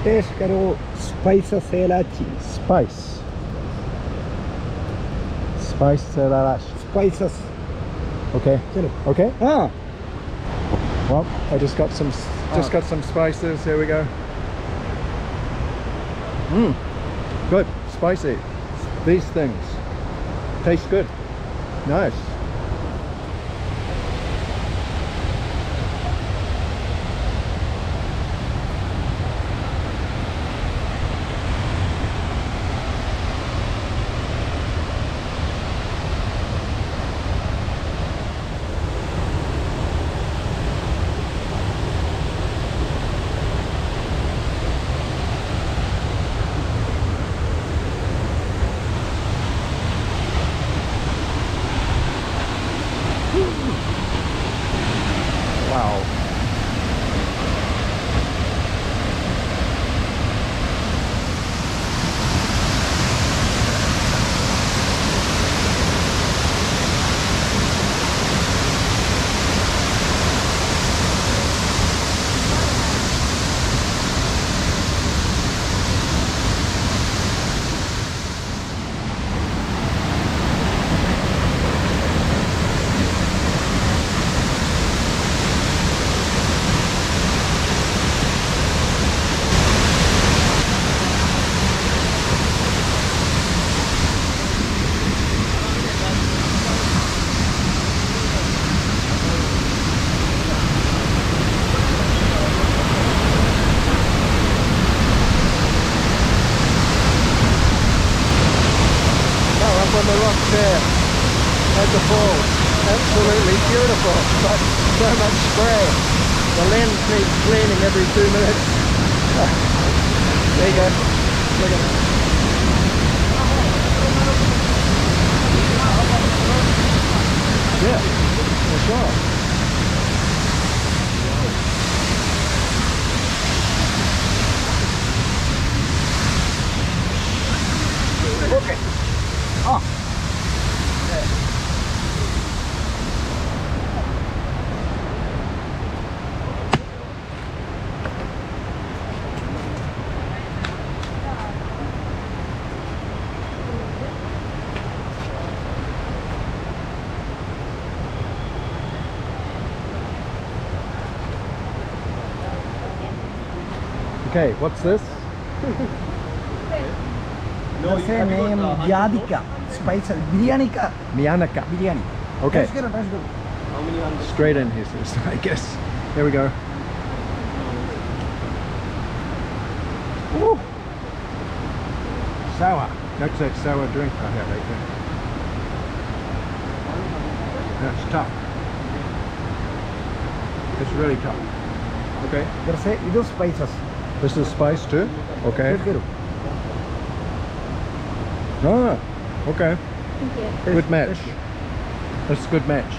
Test करो spices इलायची Spice sriracha. Spices Okay. चलो Okay. हाँ Well, I just got some spices. Here we go. Good, spicy. These things taste good. Nice. Wow. Up on the rock there at the falls. Absolutely beautiful, but so much spray. The lens needs cleaning every 2 minutes. There you go. Look at that. Yeah, for sure. Okay हाँ Okay, what's this? से name Yadika spices biryani का Mianaka. Biryani Okay, taste करो straight in he says, I guess. Here we go. Woo. Sour. That's that sour drink I have, I think. That's tough. It's really tough. Okay. इधर से इधर spices This is spice too? Okay. Taste करो Ah, okay. Thank you. Good match. That's a good match.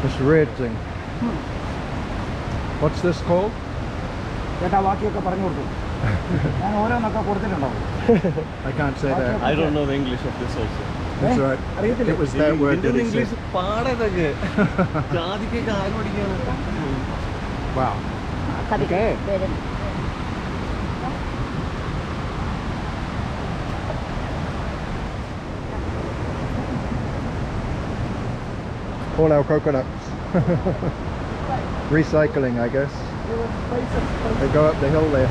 This red thing. What's this called? ചേട്ടാ ബാക്കിയൊക്കെ പറഞ്ഞു കൊടുത്തു ഞാൻ ഓരോന്നൊക്കെ കൊടുത്തിട്ടുണ്ടാവും I can't say that. I don't know the English of this also. That's right. അറിയത്തില്ലേ It was that word that he English said. പാടതൊക്കെ ജാതിക്കൊക്കെ ആര് പഠിക്കാണ് Wow. കറി Okay. വരും All our coconuts. Recycling, I guess. They go up the hill there.